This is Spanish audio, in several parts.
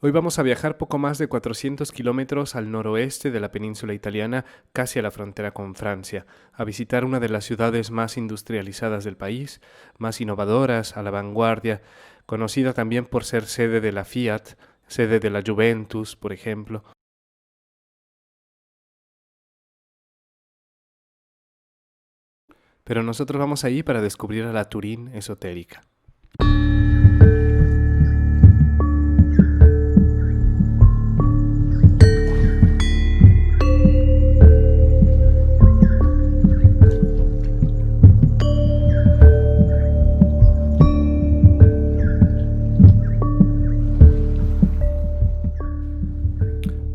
Hoy vamos a viajar poco más de 400 kilómetros al noroeste de la península italiana, casi a la frontera con Francia, a visitar una de las ciudades más industrializadas del país, más innovadoras, a la vanguardia, conocida también por ser sede de la Fiat, sede de la Juventus, por ejemplo. Pero nosotros vamos ahí para descubrir a la Turín esotérica.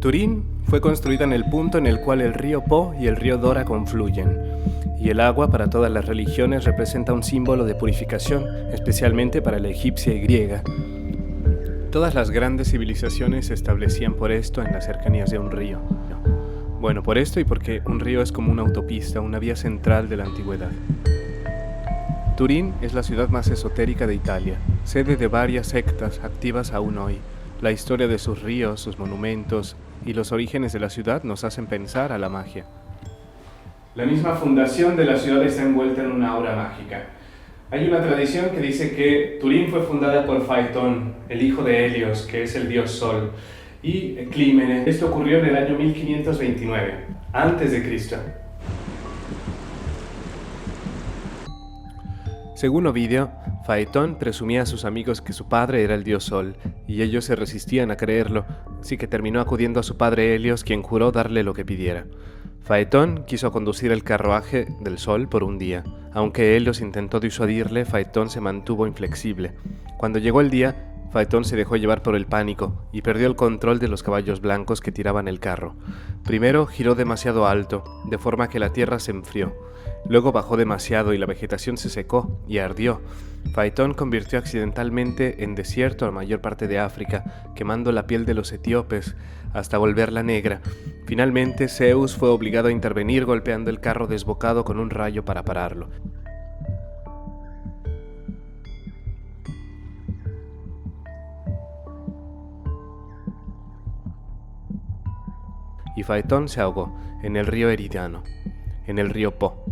Turín fue construida en el punto en el cual el río Po y el río Dora confluyen, y el agua para todas las religiones representa un símbolo de purificación, especialmente para la egipcia y griega. Todas las grandes civilizaciones se establecían por esto en las cercanías de un río. Bueno, por esto y porque un río es como una autopista, una vía central de la antigüedad. Turín es la ciudad más esotérica de Italia, sede de varias sectas activas aún hoy. La historia de sus ríos, sus monumentos y los orígenes de la ciudad nos hacen pensar a la magia. La misma fundación de la ciudad está envuelta en una aura mágica. Hay una tradición que dice que Turín fue fundada por Faetón, el hijo de Helios, que es el dios Sol, y Clímenes. Esto ocurrió en el año 1529, antes de Cristo. Según Ovidio, Faetón presumía a sus amigos que su padre era el dios Sol, y ellos se resistían a creerlo, así que terminó acudiendo a su padre Helios, quien juró darle lo que pidiera. Faetón quiso conducir el carruaje del Sol por un día. Aunque Helios intentó disuadirle, Faetón se mantuvo inflexible. Cuando llegó el día, Faetón se dejó llevar por el pánico y perdió el control de los caballos blancos que tiraban el carro. Primero giró demasiado alto, de forma que la tierra se enfrió. Luego bajó demasiado y la vegetación se secó y ardió. Faetón convirtió accidentalmente en desierto a la mayor parte de África, quemando la piel de los etíopes hasta volverla negra. Finalmente, Zeus fue obligado a intervenir golpeando el carro desbocado con un rayo para pararlo. Y Faetón se ahogó en el río Eridiano, en el río Po.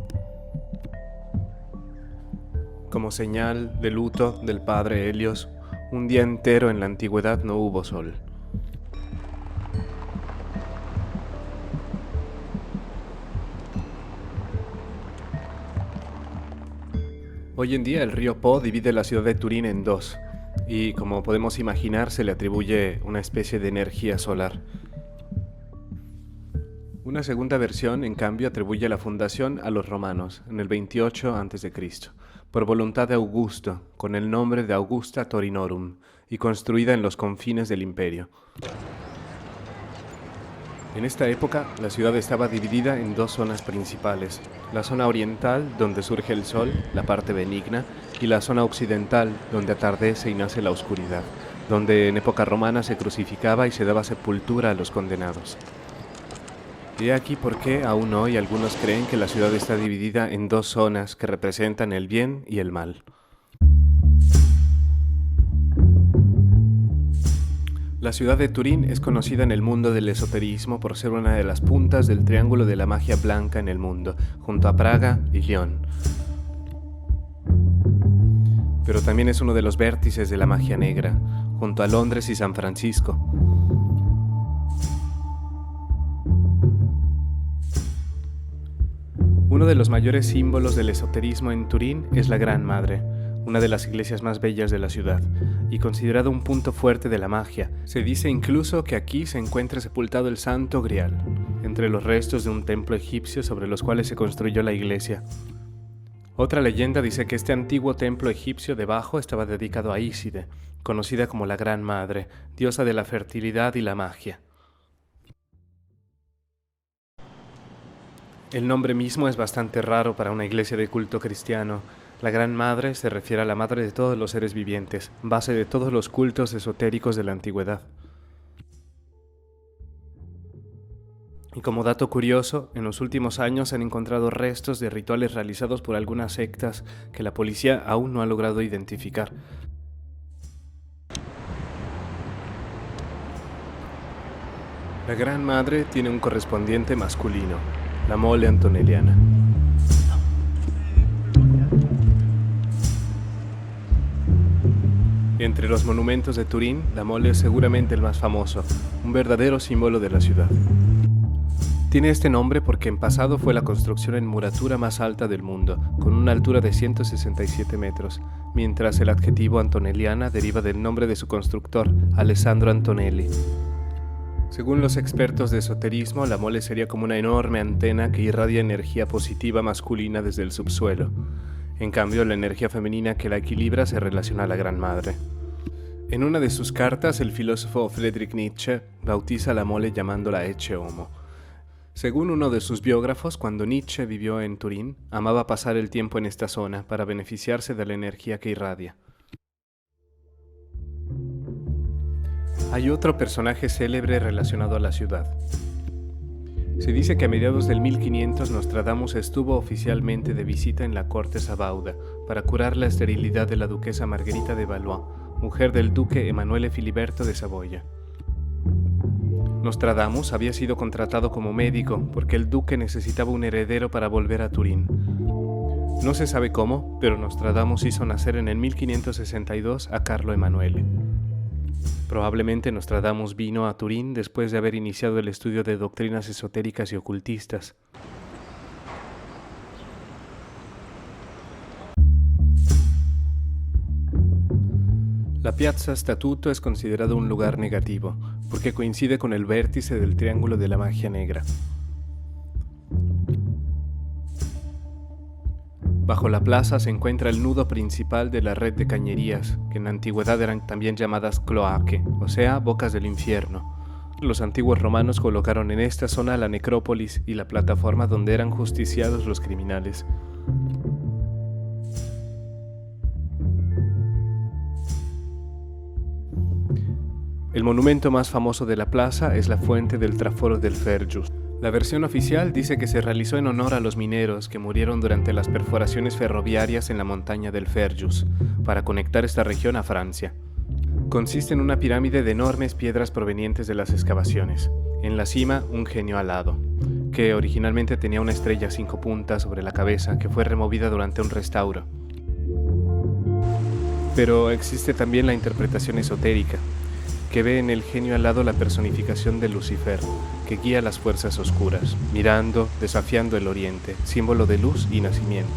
Como señal de luto del padre Helios, un día entero en la antigüedad no hubo sol. Hoy en día el río Po divide la ciudad de Turín en dos, y como podemos imaginar se le atribuye una especie de energía solar. Una segunda versión, en cambio, atribuye la fundación a los romanos, en el 28 a.C., por voluntad de Augusto, con el nombre de Augusta Torinorum, y construida en los confines del imperio. En esta época, la ciudad estaba dividida en dos zonas principales, la zona oriental, donde surge el sol, la parte benigna, y la zona occidental, donde atardece y nace la oscuridad, donde en época romana se crucificaba y se daba sepultura a los condenados. Y aquí por qué aún hoy algunos creen que la ciudad está dividida en dos zonas que representan el bien y el mal. La ciudad de Turín es conocida en el mundo del esoterismo por ser una de las puntas del triángulo de la magia blanca en el mundo, junto a Praga y Lyon. Pero también es uno de los vértices de la magia negra, junto a Londres y San Francisco. Uno de los mayores símbolos del esoterismo en Turín es la Gran Madre, una de las iglesias más bellas de la ciudad, y considerado un punto fuerte de la magia. Se dice incluso que aquí se encuentra sepultado el Santo Grial, entre los restos de un templo egipcio sobre los cuales se construyó la iglesia. Otra leyenda dice que este antiguo templo egipcio debajo estaba dedicado a Íside, conocida como la Gran Madre, diosa de la fertilidad y la magia. El nombre mismo es bastante raro para una iglesia de culto cristiano. La Gran Madre se refiere a la madre de todos los seres vivientes, base de todos los cultos esotéricos de la antigüedad. Y como dato curioso, en los últimos años se han encontrado restos de rituales realizados por algunas sectas que la policía aún no ha logrado identificar. La Gran Madre tiene un correspondiente masculino, la Mole Antonelliana. Entre los monumentos de Turín, la Mole es seguramente el más famoso, un verdadero símbolo de la ciudad. Tiene este nombre porque en pasado fue la construcción en muratura más alta del mundo, con una altura de 167 metros, mientras el adjetivo Antonelliana deriva del nombre de su constructor, Alessandro Antonelli. Según los expertos de esoterismo, la mole sería como una enorme antena que irradia energía positiva masculina desde el subsuelo. En cambio, la energía femenina que la equilibra se relaciona a la Gran Madre. En una de sus cartas, el filósofo Friedrich Nietzsche bautiza la mole llamándola Ecce Homo. Según uno de sus biógrafos, cuando Nietzsche vivió en Turín, amaba pasar el tiempo en esta zona para beneficiarse de la energía que irradia. Hay otro personaje célebre relacionado a la ciudad. Se dice que a mediados del 1500 Nostradamus estuvo oficialmente de visita en la corte sabauda para curar la esterilidad de la duquesa Margherita de Valois, mujer del duque Emanuele Filiberto de Saboya. Nostradamus había sido contratado como médico porque el duque necesitaba un heredero para volver a Turín. No se sabe cómo, pero Nostradamus hizo nacer en el 1562 a Carlo Emanuele. Probablemente Nostradamus vino a Turín después de haber iniciado el estudio de doctrinas esotéricas y ocultistas. La Piazza Statuto es considerado un lugar negativo, porque coincide con el vértice del Triángulo de la Magia Negra. Bajo la plaza se encuentra el nudo principal de la red de cañerías, que en la antigüedad eran también llamadas cloaque, o sea, bocas del infierno. Los antiguos romanos colocaron en esta zona la necrópolis y la plataforma donde eran justiciados los criminales. El monumento más famoso de la plaza es la fuente del Traforo del Fergius. La versión oficial dice que se realizó en honor a los mineros que murieron durante las perforaciones ferroviarias en la montaña del Fergius, para conectar esta región a Francia. Consiste en una pirámide de enormes piedras provenientes de las excavaciones. En la cima, un genio alado, que originalmente tenía una estrella 5 puntas sobre la cabeza que fue removida durante un restauro. Pero existe también la interpretación esotérica, que ve en el genio alado la personificación de Lucifer, que guía las fuerzas oscuras, mirando, desafiando el oriente, símbolo de luz y nacimiento.